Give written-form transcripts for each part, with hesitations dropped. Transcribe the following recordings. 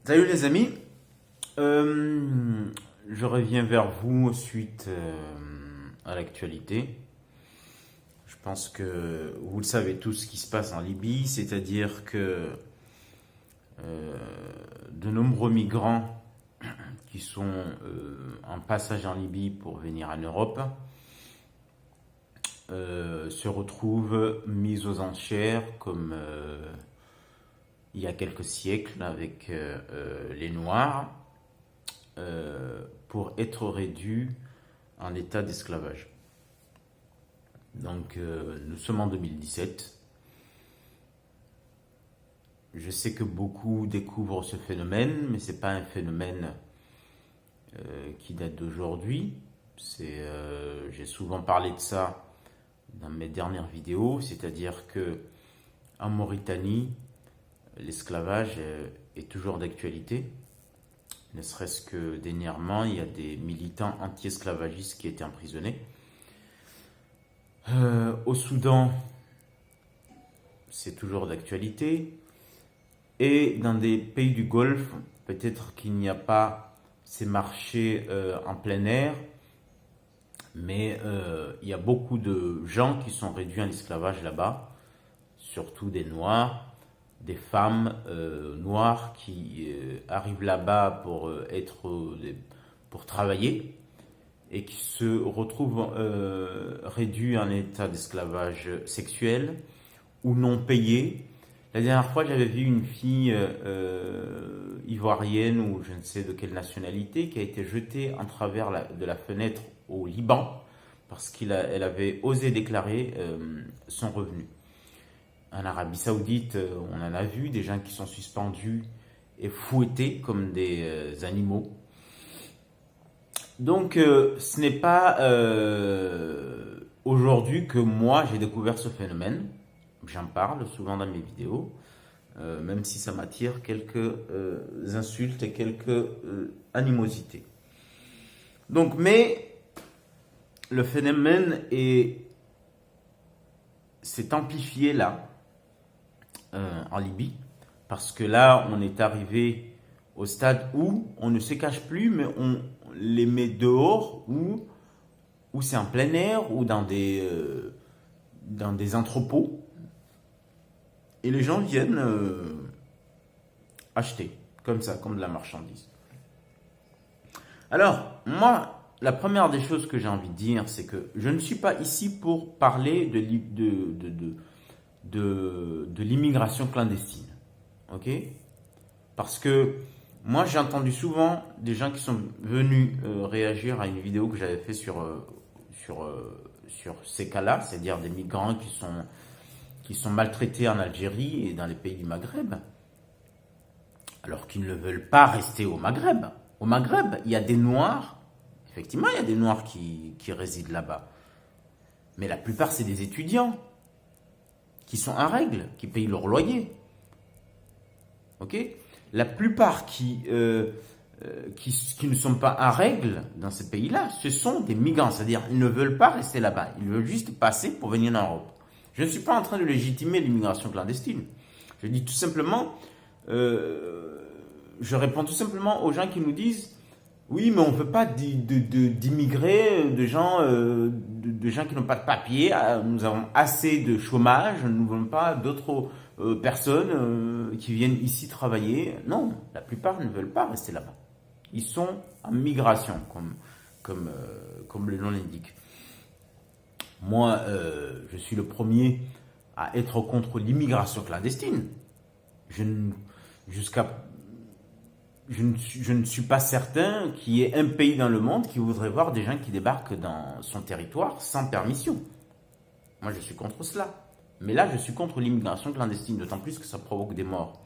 Salut les amis. Je reviens vers vous suite à l'actualité. Je pense que vous le savez tous ce qui se passe en Libye, c'est-à-dire que euh, de nombreux migrants qui sont en passage en Libye pour venir en Europe se retrouvent mis aux enchères comme il y a quelques siècles avec les Noirs pour être réduits en état d'esclavage. Donc nous sommes en 2017. Je sais que beaucoup découvrent ce phénomène, mais ce n'est pas un phénomène qui date d'aujourd'hui. J'ai souvent parlé de ça dans mes dernières vidéos, c'est-à-dire que en Mauritanie, l'esclavage est toujours d'actualité. Ne serait-ce que dernièrement, il y a des militants anti-esclavagistes qui étaient emprisonnés. Au Soudan, c'est toujours d'actualité. Et dans des pays du Golfe, peut-être qu'il n'y a pas ces marchés en plein air, mais il y a beaucoup de gens qui sont réduits en esclavage là-bas, surtout des Noirs, des femmes noires qui arrivent là-bas pour travailler et qui se retrouvent réduits en état d'esclavage sexuel ou non payé. La dernière fois, j'avais vu une fille ivoirienne ou je ne sais de quelle nationalité qui a été jetée en travers de la fenêtre au Liban parce qu'elle avait osé déclarer son revenu. En Arabie Saoudite, on en a vu des gens qui sont suspendus et fouettés comme des animaux. Donc, ce n'est pas aujourd'hui que moi j'ai découvert ce phénomène. J'en parle souvent dans mes vidéos, même si ça m'attire quelques insultes et quelques animosités. Donc, mais le phénomène s'est amplifié là, en Libye, parce que là, on est arrivé au stade où on ne se cache plus, mais on les met dehors, ou c'est en plein air, ou dans des entrepôts, et les gens viennent acheter, comme ça, comme de la marchandise. Alors, moi, la première des choses que j'ai envie de dire, c'est que je ne suis pas ici pour parler de l'immigration clandestine. Ok? Parce que moi, j'ai entendu souvent des gens qui sont venus réagir à une vidéo que j'avais fait sur ces cas-là, c'est-à-dire des migrants qui sont maltraités en Algérie et dans les pays du Maghreb, alors qu'ils ne veulent pas rester au Maghreb. Au Maghreb, il y a des Noirs, effectivement, il y a des Noirs qui résident là-bas, mais la plupart, c'est des étudiants qui sont en règle, qui payent leur loyer. Ok? La plupart qui ne sont pas en règle dans ces pays-là, ce sont des migrants, c'est-à-dire ils ne veulent pas rester là-bas, ils veulent juste passer pour venir en Europe. Je ne suis pas en train de légitimer l'immigration clandestine. Je dis tout simplement, je réponds tout simplement aux gens qui nous disent oui, mais on ne veut pas d'immigrer, de gens qui n'ont pas de papier. Nous avons assez de chômage. Nous ne voulons pas d'autres personnes qui viennent ici travailler. Non, la plupart ne veulent pas rester là-bas. Ils sont en migration, comme le nom l'indique. Moi, je suis le premier à être contre l'immigration clandestine. Jusqu'à je ne suis pas certain qu'il y ait un pays dans le monde qui voudrait voir des gens qui débarquent dans son territoire sans permission. Moi, je suis contre cela. Mais là, je suis contre l'immigration clandestine, d'autant plus que ça provoque des morts.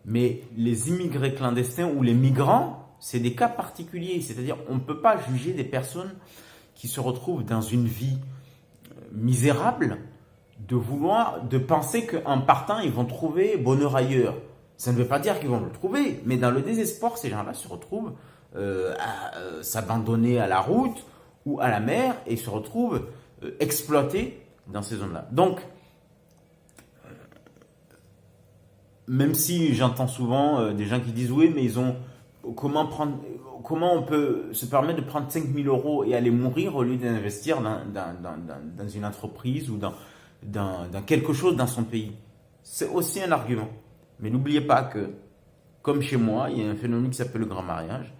Mais les immigrés clandestins ou les migrants, c'est des cas particuliers. C'est-à-dire, on ne peut pas juger des personnes qui se retrouvent dans une vie misérable de penser qu'en partant, ils vont trouver bonheur ailleurs. Ça ne veut pas dire qu'ils vont le trouver, mais dans le désespoir, ces gens-là se retrouvent à s'abandonner à la route ou à la mer et se retrouvent exploités dans ces zones-là. Donc, même si j'entends souvent des gens qui disent oui, mais comment on peut se permettre de prendre 5 000 € et aller mourir au lieu d'investir dans une entreprise ou dans quelque chose dans son pays. C'est aussi un argument. Mais n'oubliez pas que, comme chez moi, il y a un phénomène qui s'appelle le grand mariage.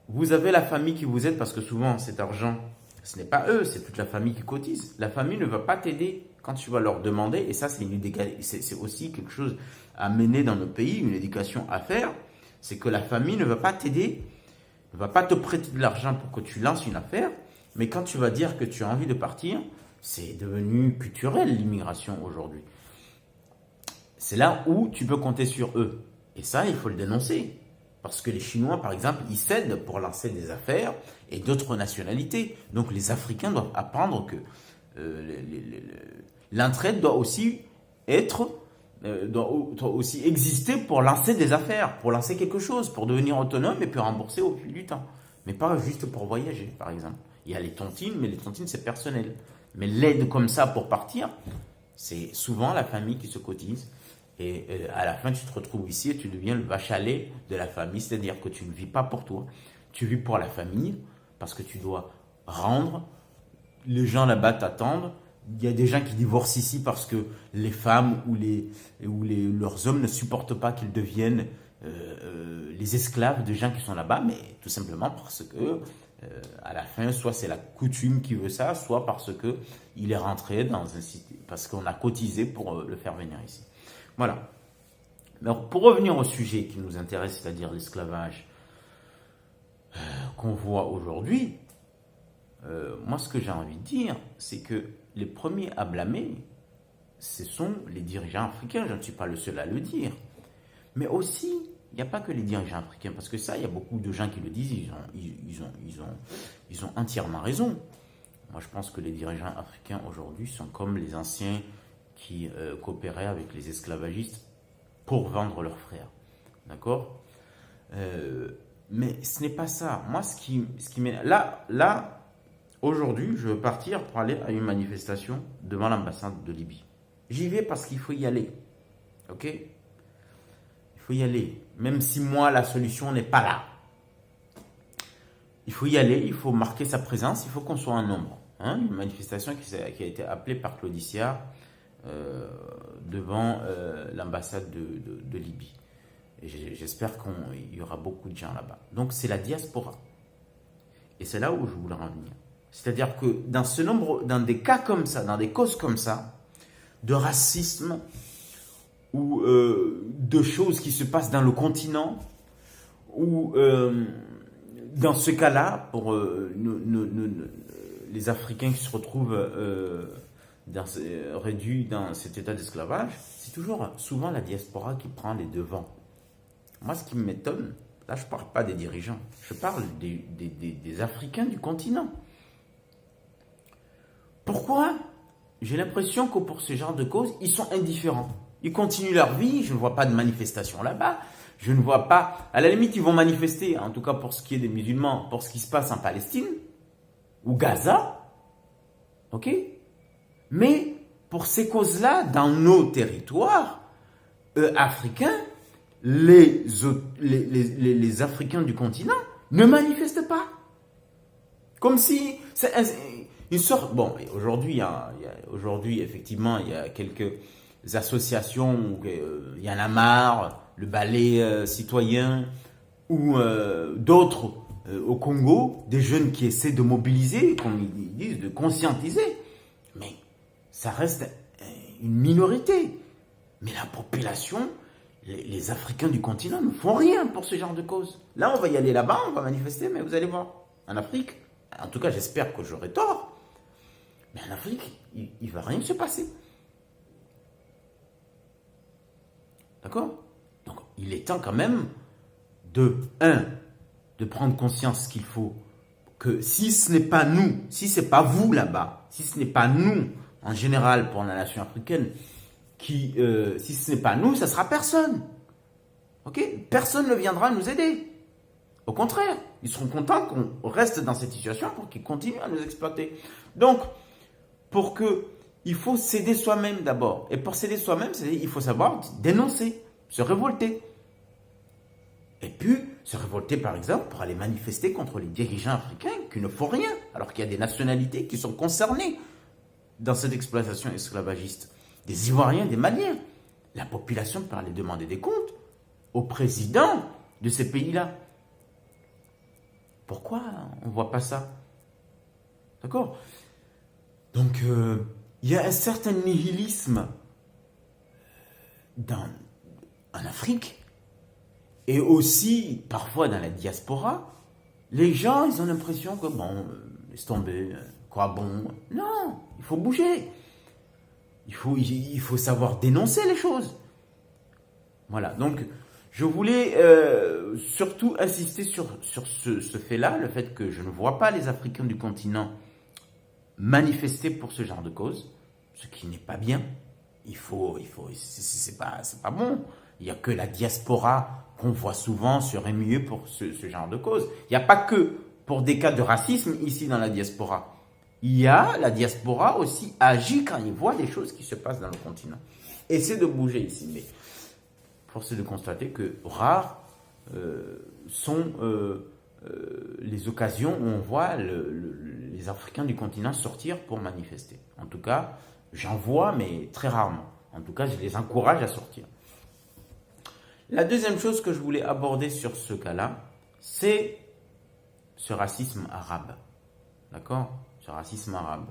Vous avez la famille qui vous aide parce que souvent cet argent, ce n'est pas eux, c'est toute la famille qui cotise. La famille ne va pas t'aider quand tu vas leur demander, et ça c'est aussi quelque chose à mener dans nos pays, une éducation à faire, c'est que la famille ne va pas t'aider, ne va pas te prêter de l'argent pour que tu lances une affaire, mais quand tu vas dire que tu as envie de partir, c'est devenu culturel l'immigration aujourd'hui. C'est là où tu peux compter sur eux. Et ça, il faut le dénoncer. Parce que les Chinois, par exemple, ils cèdent pour lancer des affaires et d'autres nationalités. Donc les Africains doivent apprendre que l'entraide doit aussi doit aussi exister pour lancer des affaires, pour lancer quelque chose, pour devenir autonome et puis rembourser au fil du temps. Mais pas juste pour voyager, par exemple. Il y a les tontines, mais les tontines, c'est personnel. Mais l'aide comme ça pour partir, c'est souvent la famille qui se cotise. Et à la fin, tu te retrouves ici et tu deviens le vache à lait de la famille. C'est-à-dire que tu ne vis pas pour toi. Tu vis pour la famille parce que tu dois rendre. Les gens là-bas t'attendent. Il y a des gens qui divorcent ici parce que les femmes ou leurs hommes ne supportent pas qu'ils deviennent les esclaves de gens qui sont là-bas. Mais tout simplement parce que à la fin, soit c'est la coutume qui veut ça, soit parce qu'il est rentré dans un site, parce qu'on a cotisé pour le faire venir ici. Voilà. Alors, pour revenir au sujet qui nous intéresse, c'est-à-dire l'esclavage qu'on voit aujourd'hui, moi ce que j'ai envie de dire, c'est que les premiers à blâmer, ce sont les dirigeants africains, je ne suis pas le seul à le dire. Mais aussi, il n'y a pas que les dirigeants africains, parce que ça, il y a beaucoup de gens qui le disent, ils ont entièrement raison. Moi je pense que les dirigeants africains aujourd'hui sont comme les anciens qui coopéraient avec les esclavagistes pour vendre leurs frères. D'accord ? Mais ce n'est pas ça. Moi, ce qui m'est... Là, aujourd'hui, je veux partir pour aller à une manifestation devant l'ambassade de Libye. J'y vais parce qu'il faut y aller. Ok ? Il faut y aller. Même si moi, la solution n'est pas là. Il faut y aller, il faut marquer sa présence, il faut qu'on soit un nombre. Hein ? Une manifestation qui a été appelée par Claudicia devant l'ambassade de Libye. Et j'espère qu'il y aura beaucoup de gens là-bas. Donc c'est la diaspora. Et c'est là où je voulais en venir. C'est-à-dire que dans des cas comme ça, dans des causes comme ça, de racisme ou de choses qui se passent dans le continent, ou dans ce cas-là, pour les Africains qui se retrouvent réduits dans cet état d'esclavage, c'est toujours souvent la diaspora qui prend les devants. Moi, ce qui m'étonne, là je ne parle pas des dirigeants, je parle des Africains du continent. Pourquoi ? J'ai l'impression que pour ce genre de causes, ils sont indifférents. Ils continuent leur vie, je ne vois pas de manifestation là-bas, je ne vois pas... À la limite, ils vont manifester, en tout cas pour ce qui est des musulmans, pour ce qui se passe en Palestine, ou Gaza, ok ? Mais pour ces causes-là, dans nos territoires africains, les Africains du continent ne manifestent pas. Comme si c'est une sorte... Bon, aujourd'hui, effectivement, il y a quelques associations où il y en a marre, le ballet citoyen, ou d'autres au Congo, des jeunes qui essaient de mobiliser, comme ils disent, de conscientiser. Mais ça reste une minorité. Mais la population, les Africains du continent ne font rien pour ce genre de cause. Là, on va y aller là-bas, on va manifester, mais vous allez voir, en Afrique, en tout cas, j'espère que j'aurai tort, mais en Afrique, il ne va rien se passer. D'accord ? Donc, il est temps quand même de prendre conscience qu'il faut que si ce n'est pas nous, si ce n'est pas vous là-bas, si ce n'est pas nous, en général, pour la nation africaine, si ce n'est pas nous, ça ne sera personne. Ok ? Personne ne viendra nous aider. Au contraire, ils seront contents qu'on reste dans cette situation pour qu'ils continuent à nous exploiter. Donc, il faut s'aider soi-même d'abord. Et pour s'aider soi-même, il faut savoir dénoncer. se révolter. Et puis, se révolter, par exemple, pour aller manifester contre les dirigeants africains qui ne font rien, alors qu'il y a des nationalités qui sont concernées dans cette exploitation esclavagiste. Des Ivoiriens, des Maliens. La population peut aller demander des comptes au président de ces pays-là. Pourquoi on ne voit pas ça? D'accord? Donc, il y a un certain nihilisme en Afrique et aussi parfois dans la diaspora. Les gens, ils ont l'impression que bon, laisse tomber, quoi bon. Non, il faut bouger. Il faut savoir dénoncer les choses. Voilà, donc je voulais surtout insister sur ce fait-là, le fait que je ne vois pas les Africains du continent manifester pour ce genre de cause, ce qui n'est pas bien. C'est pas bon. Il n'y a que la diaspora qu'on voit souvent serait mieux pour ce genre de cause. Il n'y a pas que pour des cas de racisme ici dans la diaspora. Il y a la diaspora aussi agit quand il voit des choses qui se passent dans le continent. Essaie de bouger ici, mais force est de constater que rares sont les occasions où on voit les Africains du continent sortir pour manifester. En tout cas, j'en vois, mais très rarement. En tout cas, je les encourage à sortir. La deuxième chose que je voulais aborder sur ce cas-là, c'est ce racisme arabe. D'accord? Ce racisme arabe.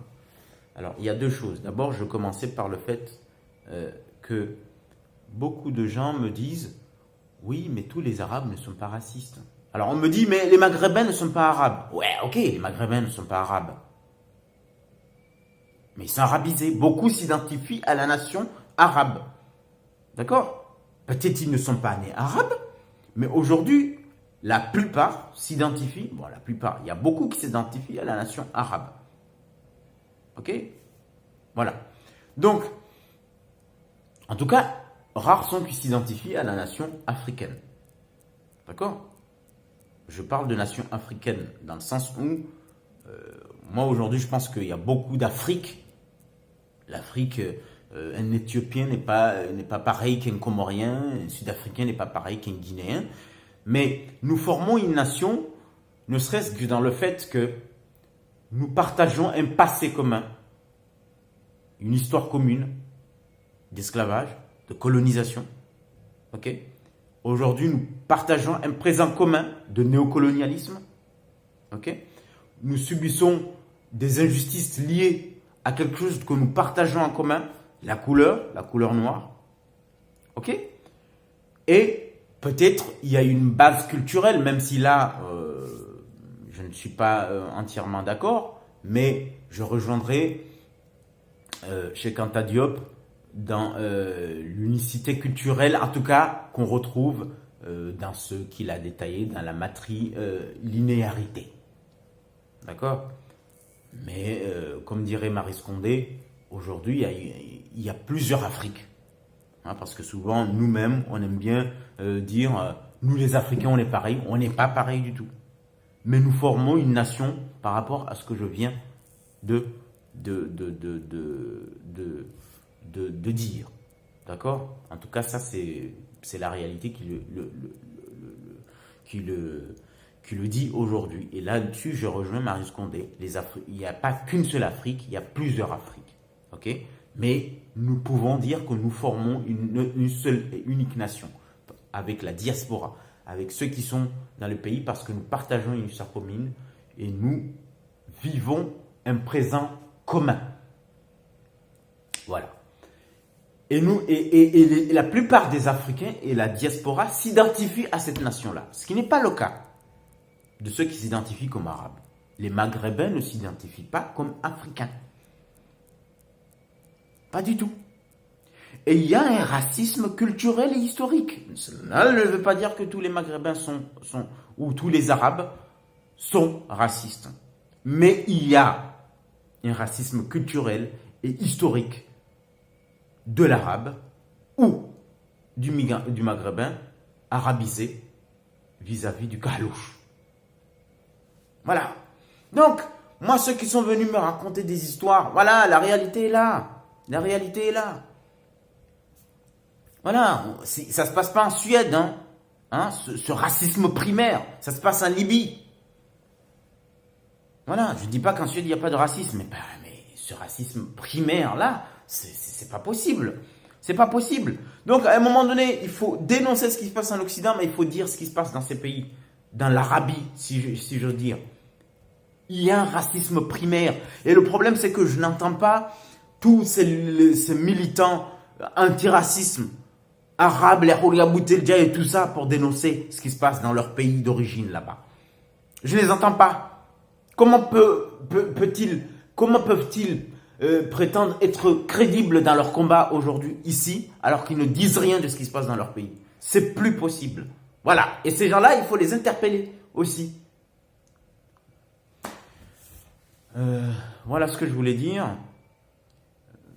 Alors, il y a deux choses. D'abord, je commençais par le fait que beaucoup de gens me disent « Oui, mais tous les Arabes ne sont pas racistes. » Alors, on me dit « Mais les Maghrébins ne sont pas arabes. » Ouais, ok, les Maghrébins ne sont pas arabes. Mais ils sont arabisés. Beaucoup s'identifient à la nation arabe. D'accord? Peut-être ils ne sont pas nés arabes, mais aujourd'hui, la plupart s'identifient, bon, la plupart, il y a beaucoup qui s'identifient à la nation arabe. Ok? Voilà. Donc, en tout cas, rares sont qui s'identifient à la nation africaine. D'accord? Je parle de nation africaine dans le sens où, moi aujourd'hui, je pense qu'il y a beaucoup d'Afrique. L'Afrique, un Éthiopien n'est pas pareil qu'un Comorien, un Sud-Africain n'est pas pareil qu'un Guinéen. Mais nous formons une nation, ne serait-ce que dans le fait que nous partageons un passé commun, une histoire commune d'esclavage, de colonisation. Ok? Aujourd'hui, nous partageons un présent commun de néocolonialisme. Ok? Nous subissons des injustices liées à quelque chose que nous partageons en commun, la couleur noire. Ok? Et peut-être il y a une base culturelle, même si là, je ne suis pas entièrement d'accord, mais je rejoindrai Cheikh Anta Diop dans l'unicité culturelle, en tout cas, qu'on retrouve dans ce qu'il a détaillé dans la matrilinéarité. D'accord? Mais, comme dirait Marie Scondé, aujourd'hui, il y a plusieurs Afriques. Hein, parce que souvent, nous-mêmes, on aime bien dire nous les Africains, on est pareil. On n'est pas pareil du tout. Mais nous formons une nation par rapport à ce que je viens de dire. D'accord? En tout cas, ça, c'est la réalité qui le dit aujourd'hui. Et là-dessus, je rejoins Marie Scondé. Il n'y a pas qu'une seule Afrique, il y a plusieurs Afriques. Ok? Mais nous pouvons dire que nous formons une seule et unique nation, avec la diaspora, avec ceux qui sont dans le pays, parce que nous partageons une histoire commune et nous vivons un présent commun. Voilà. Et la plupart des Africains et la diaspora s'identifient à cette nation-là, ce qui n'est pas le cas de ceux qui s'identifient comme arabes. Les Maghrébins ne s'identifient pas comme africains. Pas du tout. Et il y a un racisme culturel et historique. Cela ne veut pas dire que tous les Maghrébins ou tous les Arabes sont racistes. Mais il y a un racisme culturel et historique de l'Arabe ou du Maghrébin arabisé vis-à-vis du Kalouche. Voilà. Donc, moi, ceux qui sont venus me raconter des histoires, voilà, la réalité est là. La réalité est là. Voilà, ça se passe pas en Suède, ce racisme primaire, ça se passe en Libye. Voilà, je dis pas qu'en Suède il n'y a pas de racisme, mais ce racisme primaire là, c'est pas possible. C'est pas possible. Donc à un moment donné, il faut dénoncer ce qui se passe en Occident, mais il faut dire ce qui se passe dans ces pays, dans l'Arabie, si j'ose dire. Il y a un racisme primaire. Et le problème, c'est que je n'entends pas tous ces militants antiracisme, arabes, les Horia Bouteldia et tout ça pour dénoncer ce qui se passe dans leur pays d'origine là-bas. Je ne les entends pas. Comment peuvent-ils prétendre être crédibles dans leur combat aujourd'hui ici alors qu'ils ne disent rien de ce qui se passe dans leur pays? C'est plus possible. Voilà. Et ces gens-là, il faut les interpeller aussi. Voilà ce que je voulais dire.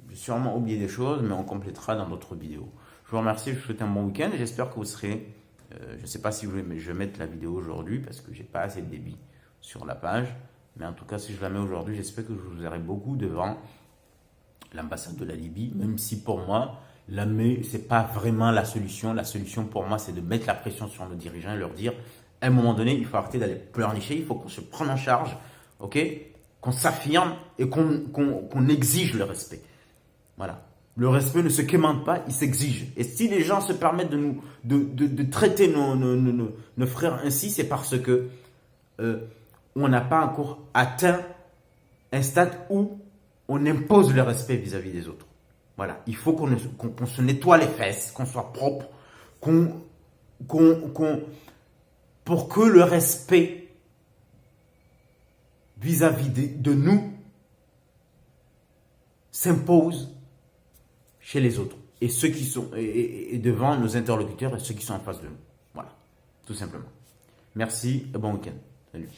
J'ai sûrement oublié des choses, mais on complétera dans d'autres vidéos. Je vous remercie, je vous souhaite un bon week-end. J'espère que vous serez... je ne sais pas si je vais mettre la vidéo aujourd'hui parce que j'ai pas assez de débit sur la page. Mais en tout cas, si je la mets aujourd'hui, j'espère que je vous verrai beaucoup devant l'ambassade de la Libye. Même si pour moi, ce n'est pas vraiment la solution. La solution pour moi, c'est de mettre la pression sur nos dirigeants et leur dire, à un moment donné, il faut arrêter d'aller pleurnicher. Il faut qu'on se prenne en charge, ok, qu'on s'affirme et qu'on exige le respect. Voilà. Le respect ne se quémande pas, il s'exige. Et si les gens se permettent de traiter nos frères ainsi, c'est parce que on n'a pas encore atteint un stade où on impose le respect vis-à-vis des autres. Voilà. Il faut qu'on se nettoie les fesses, qu'on soit propre, pour que le respect vis-à-vis de nous s'impose chez les autres et ceux qui sont et devant nos interlocuteurs et ceux qui sont en face de nous. Voilà, tout simplement. Merci et bon week-end. Salut.